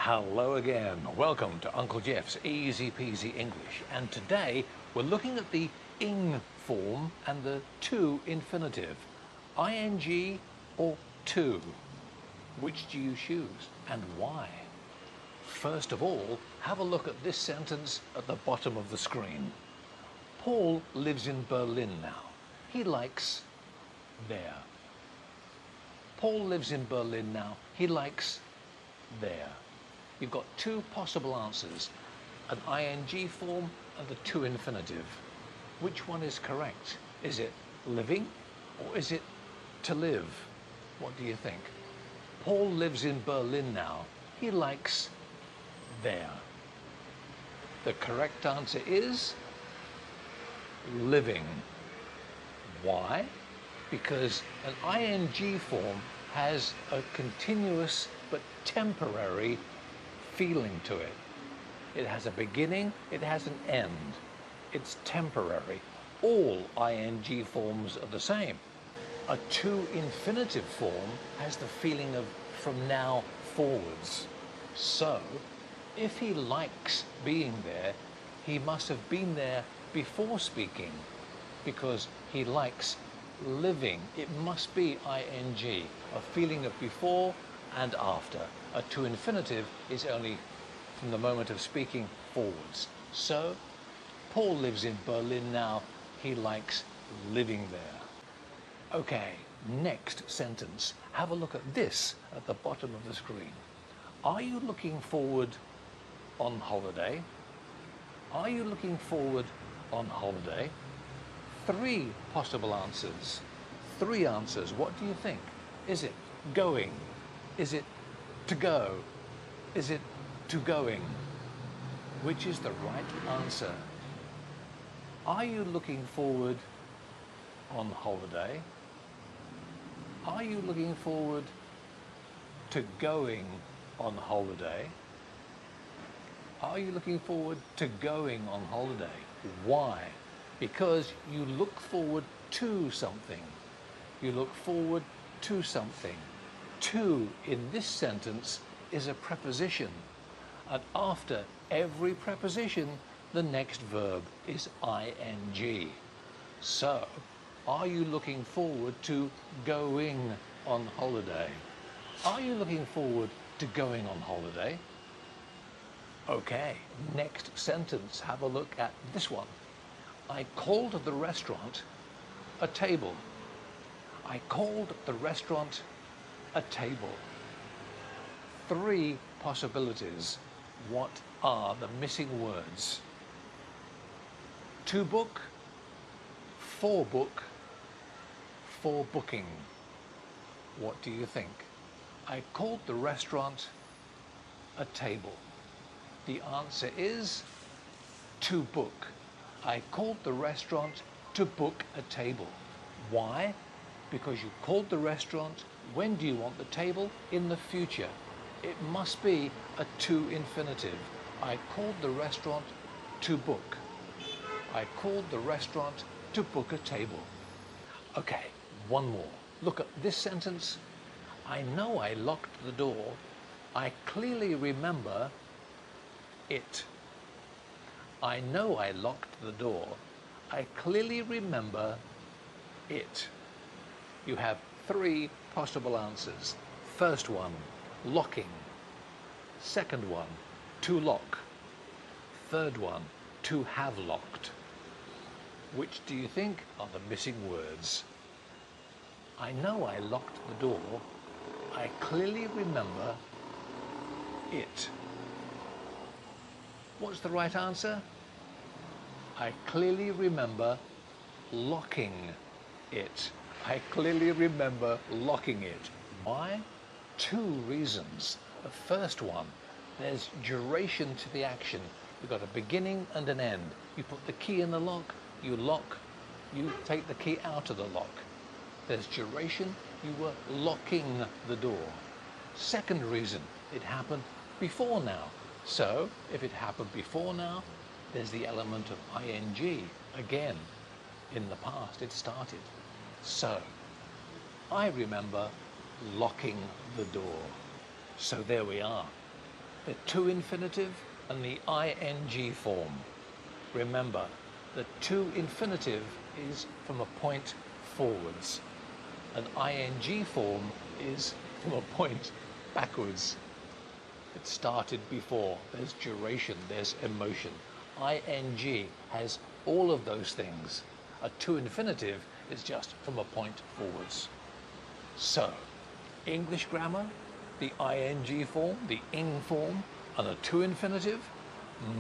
Hello again. Welcome to Uncle Geoff's Easy-Peasy English. And today we're looking at the ing form and the to infinitive. ing or to. Which do you choose and why? First of all, have a look at this sentence at the bottom of the screen. Paul lives in Berlin now. He likes there. Paul lives in Berlin now. He likes there. You've got two possible answers, an ing form and the to infinitive. Which one is correct? Is it living or is it to live? What do you think? Paul lives in Berlin now. He likes there. The correct answer is living. Why? Because an ing form has a continuous but temporary feeling to it. It has a beginning, it has an end. It's temporary. All ing forms are the same. A to infinitive form has the feeling of from now forwards. So, if he likes being there, he must have been there before speaking, because he likes living. It must be ing, a feeling of before and after. A to infinitive is only from the moment of speaking forwards. So, Paul lives in Berlin now. He likes living there. Okay, next sentence. Have a look at this at the bottom of the screen. Are you looking forward on holiday? Are you looking forward on holiday? Three possible answers. Three answers. What do you think? Is it going? Is it to go? Is it to going? Which is the right answer? Are you looking forward on holiday? Are you looking forward to going on holiday? Are you looking forward to going on holiday? Why? Because you look forward to something. You look forward to something. To in this sentence is a preposition, and after every preposition the next verb is ing. So, are you looking forward to going on holiday? Are you looking forward to going on holiday? Okay, next sentence. Have a look at this one. I called the restaurant a table. I called the restaurant a table. Three possibilities. What are the missing words? To book, for book, for booking. What do you think? I called the restaurant a table. The answer is to book. I called the restaurant to book a table. Why? Because you called the restaurant. When do you want the table? In the future. It must be a to infinitive. I called the restaurant to book. I called the restaurant to book a table. Okay, one more. Look at this sentence. I know I locked the door. I clearly remember it. I know I locked the door. I clearly remember it. You have three possible answers. First one, locking. Second one, to lock. Third one, to have locked. Which do you think are the missing words? I know I locked the door. I clearly remember it. What's the right answer? I clearly remember locking it. I clearly remember locking it. Why? Two reasons. The first one, there's duration to the action. You've got a beginning and an end. You put the key in the lock, you lock, you take the key out of the lock. There's duration, you were locking the door. Second reason, it happened before now. So, if it happened before now, there's the element of ing. Again, in the past, it started. So, I remember locking the door. So there we are. the to infinitive and the ing form. Remember, the to infinitive is from a point forwards. An ing form is from a point backwards. It started before. There's duration, there's emotion. ing has all of those things. A to infinitive is just from a point forwards. So, English grammar, the ing form, the ing form, and a to infinitive,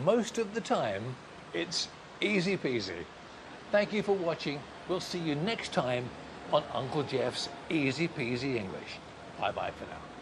most of the time, it's easy peasy. Thank you for watching. We'll see you next time on Uncle Geoff's Easy Peasy English. Bye-bye for now.